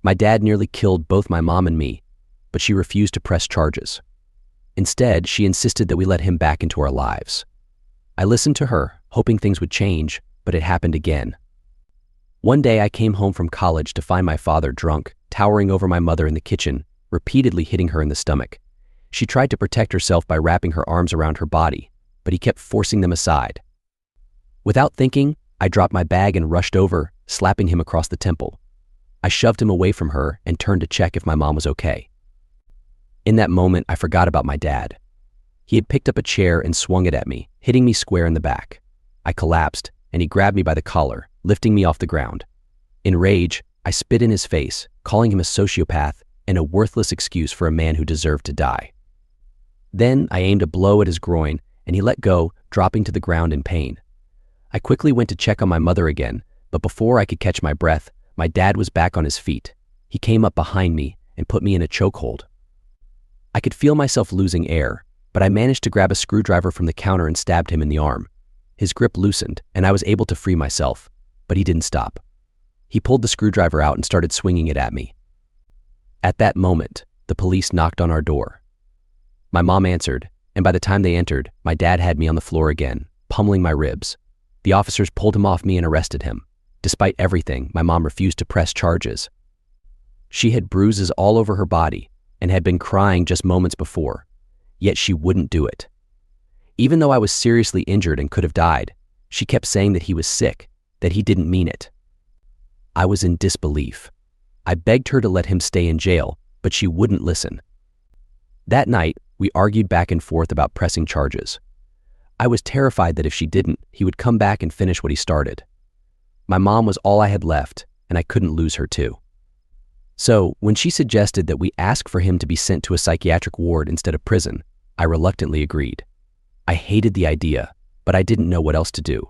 My dad nearly killed both my mom and me, but she refused to press charges. Instead, she insisted that we let him back into our lives. I listened to her, hoping things would change, but it happened again. One day I came home from college to find my father drunk, towering over my mother in the kitchen, repeatedly hitting her in the stomach. She tried to protect herself by wrapping her arms around her body, but he kept forcing them aside. Without thinking, I dropped my bag and rushed over, slapping him across the temple. I shoved him away from her and turned to check if my mom was okay. In that moment, I forgot about my dad. He had picked up a chair and swung it at me, hitting me square in the back. I collapsed, and he grabbed me by the collar, lifting me off the ground. In rage, I spit in his face, calling him a sociopath and a worthless excuse for a man who deserved to die. Then I aimed a blow at his groin, and he let go, dropping to the ground in pain. I quickly went to check on my mother again, but before I could catch my breath, my dad was back on his feet. He came up behind me and put me in a chokehold. I could feel myself losing air, but I managed to grab a screwdriver from the counter and stabbed him in the arm. His grip loosened, and I was able to free myself, but he didn't stop. He pulled the screwdriver out and started swinging it at me. At that moment, the police knocked on our door. My mom answered, and by the time they entered, my dad had me on the floor again, pummeling my ribs. The officers pulled him off me and arrested him. Despite everything, my mom refused to press charges. She had bruises all over her body and had been crying just moments before, yet she wouldn't do it. Even though I was seriously injured and could have died, she kept saying that he was sick, that he didn't mean it. I was in disbelief. I begged her to let him stay in jail, but she wouldn't listen. That night, we argued back and forth about pressing charges. I was terrified that if she didn't, he would come back and finish what he started. My mom was all I had left, and I couldn't lose her too. So, when she suggested that we ask for him to be sent to a psychiatric ward instead of prison, I reluctantly agreed. I hated the idea, but I didn't know what else to do.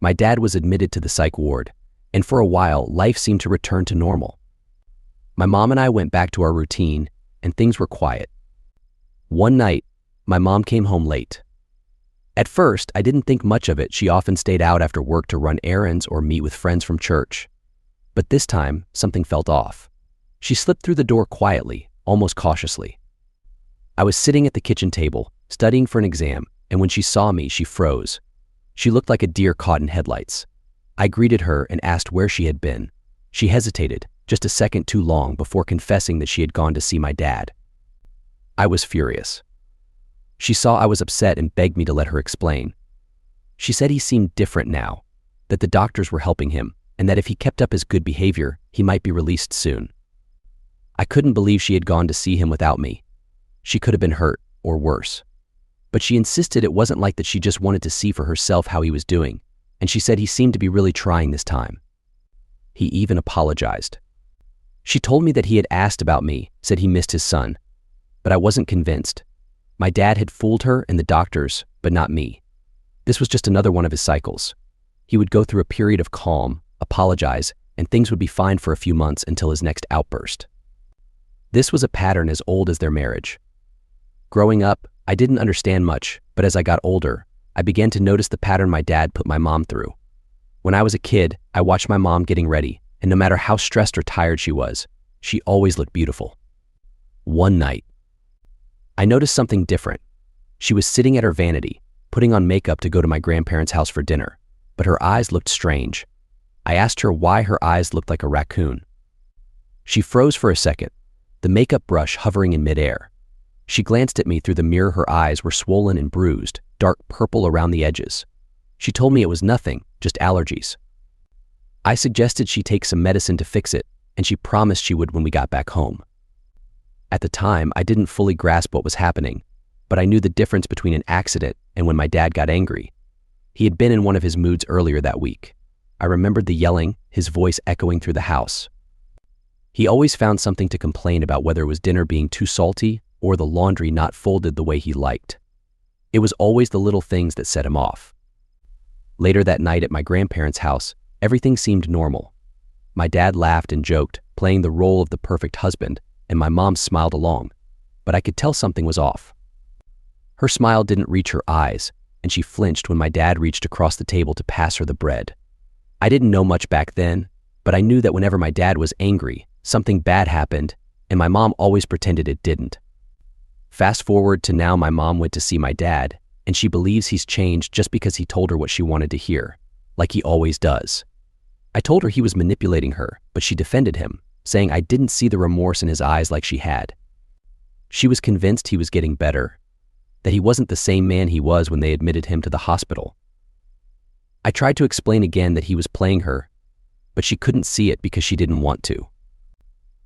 My dad was admitted to the psych ward, and for a while, life seemed to return to normal. My mom and I went back to our routine, and things were quiet. One night, my mom came home late. At first, I didn't think much of it. She often stayed out after work to run errands or meet with friends from church. But this time, something felt off. She slipped through the door quietly, almost cautiously. I was sitting at the kitchen table, studying for an exam, and when she saw me, she froze. She looked like a deer caught in headlights. I greeted her and asked where she had been. She hesitated, just a second too long, before confessing that she had gone to see my dad. I was furious. She saw I was upset and begged me to let her explain. She said he seemed different now, that the doctors were helping him, and that if he kept up his good behavior, he might be released soon. I couldn't believe she had gone to see him without me. She could have been hurt, or worse. But she insisted it wasn't like that. She just wanted to see for herself how he was doing, and she said he seemed to be really trying this time. He even apologized. She told me that he had asked about me, said he missed his son, but I wasn't convinced. My dad had fooled her and the doctors, but not me. This was just another one of his cycles. He would go through a period of calm, apologize, and things would be fine for a few months until his next outburst. This was a pattern as old as their marriage. Growing up, I didn't understand much, but as I got older, I began to notice the pattern my dad put my mom through. When I was a kid, I watched my mom getting ready, and no matter how stressed or tired she was, she always looked beautiful. One night, I noticed something different. She was sitting at her vanity, putting on makeup to go to my grandparents' house for dinner, but her eyes looked strange. I asked her why her eyes looked like a raccoon. She froze for a second, the makeup brush hovering in midair. She glanced at me through the mirror. Her eyes were swollen and bruised, dark purple around the edges. She told me it was nothing, just allergies. I suggested she take some medicine to fix it, and she promised she would when we got back home. At the time, I didn't fully grasp what was happening, but I knew the difference between an accident and when my dad got angry. He had been in one of his moods earlier that week. I remembered the yelling, his voice echoing through the house. He always found something to complain about, whether it was dinner being too salty or the laundry not folded the way he liked. It was always the little things that set him off. Later that night at my grandparents' house, everything seemed normal. My dad laughed and joked, playing the role of the perfect husband, and my mom smiled along, but I could tell something was off. Her smile didn't reach her eyes, and she flinched when my dad reached across the table to pass her the bread. I didn't know much back then, but I knew that whenever my dad was angry, Something bad happened, and my mom always pretended it didn't. Fast forward to now, my mom went to see my dad, and she believes he's changed just because he told her what she wanted to hear, like he always does. I told her he was manipulating her, but she defended him, saying I didn't see the remorse in his eyes like she had. She was convinced he was getting better, that he wasn't the same man he was when they admitted him to the hospital. I tried to explain again that he was playing her, but she couldn't see it because she didn't want to.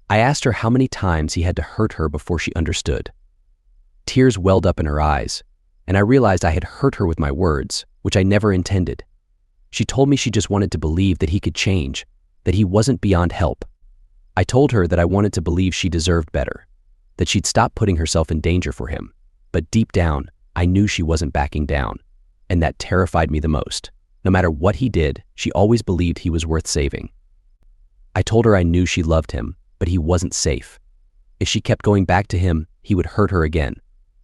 I asked her how many times he had to hurt her before she understood. Tears welled up in her eyes, and I realized I had hurt her with my words, which I never intended. She told me she just wanted to believe that he could change, that he wasn't beyond help. I told her that I wanted to believe she deserved better, that she'd stop putting herself in danger for him, but deep down, I knew she wasn't backing down, and that terrified me the most. No matter what he did, she always believed he was worth saving. I told her I knew she loved him, but he wasn't safe. If she kept going back to him, he would hurt her again.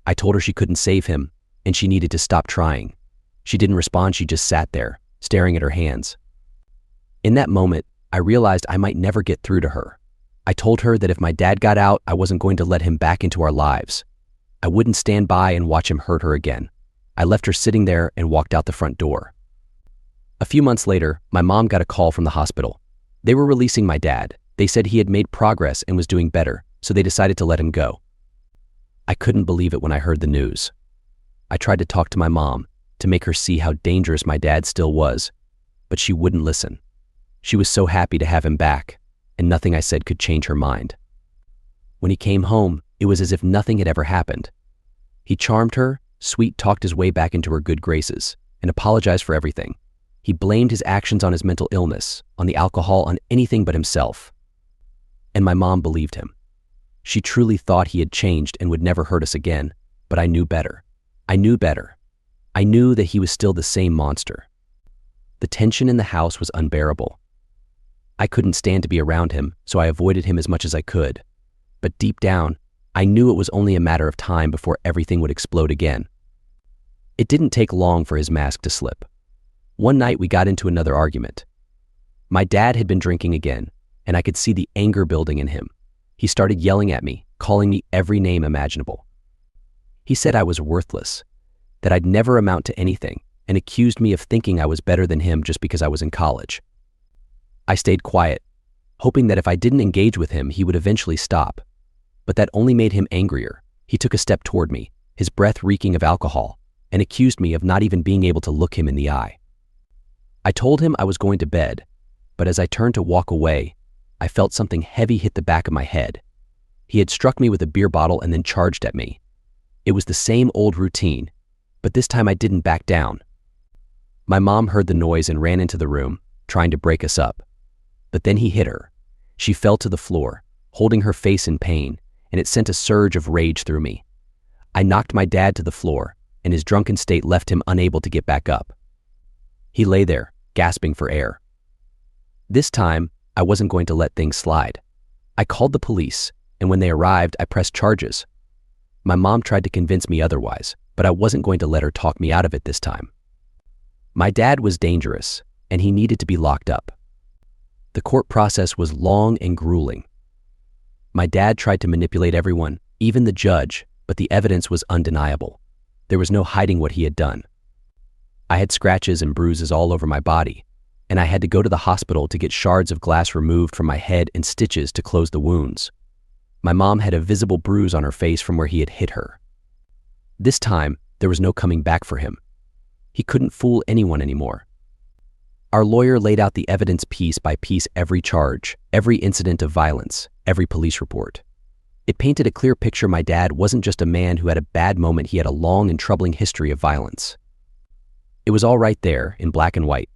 I told her she couldn't save him, and she needed to stop trying. She didn't respond, she just sat there, staring at her hands. In that moment, I realized I might never get through to her. I told her that if my dad got out, I wasn't going to let him back into our lives. I wouldn't stand by and watch him hurt her again. I left her sitting there and walked out the front door. A few months later, my mom got a call from the hospital. They were releasing my dad. They said he had made progress and was doing better, so they decided to let him go. I couldn't believe it when I heard the news. I tried to talk to my mom to make her see how dangerous my dad still was, but she wouldn't listen. She was so happy to have him back, and nothing I said could change her mind. When he came home, it was as if nothing had ever happened. He charmed her, sweet-talked his way back into her good graces, and apologized for everything. He blamed his actions on his mental illness, on the alcohol, on anything but himself. And my mom believed him. She truly thought he had changed and would never hurt us again, but I knew better. I knew better. I knew that he was still the same monster. The tension in the house was unbearable. I couldn't stand to be around him, so I avoided him as much as I could. But deep down, I knew it was only a matter of time before everything would explode again. It didn't take long for his mask to slip. One night we got into another argument. My dad had been drinking again, and I could see the anger building in him. He started yelling at me, calling me every name imaginable. He said I was worthless, that I'd never amount to anything, and accused me of thinking I was better than him just because I was in college. I stayed quiet, hoping that if I didn't engage with him, he would eventually stop. But that only made him angrier. He took a step toward me, his breath reeking of alcohol, and accused me of not even being able to look him in the eye. I told him I was going to bed, but as I turned to walk away, I felt something heavy hit the back of my head. He had struck me with a beer bottle and then charged at me. It was the same old routine, but this time I didn't back down. My mom heard the noise and ran into the room, trying to break us up. But then he hit her. She fell to the floor, holding her face in pain, and it sent a surge of rage through me. I knocked my dad to the floor, and his drunken state left him unable to get back up. He lay there, gasping for air. This time, I wasn't going to let things slide. I called the police, and when they arrived, I pressed charges. My mom tried to convince me otherwise, but I wasn't going to let her talk me out of it this time. My dad was dangerous, and he needed to be locked up. The court process was long and grueling. My dad tried to manipulate everyone, even the judge, but the evidence was undeniable. There was no hiding what he had done. I had scratches and bruises all over my body, and I had to go to the hospital to get shards of glass removed from my head and stitches to close the wounds. My mom had a visible bruise on her face from where he had hit her. This time, there was no coming back for him. He couldn't fool anyone anymore. Our lawyer laid out the evidence piece by piece, every charge, every incident of violence, every police report. It painted a clear picture. My dad wasn't just a man who had a bad moment, he had a long and troubling history of violence. It was all right there, in black and white.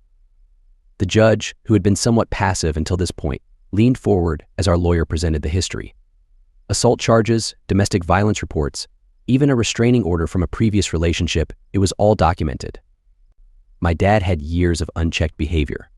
The judge, who had been somewhat passive until this point, leaned forward as our lawyer presented the history. Assault charges, domestic violence reports, even a restraining order from a previous relationship, it was all documented. My dad had years of unchecked behavior.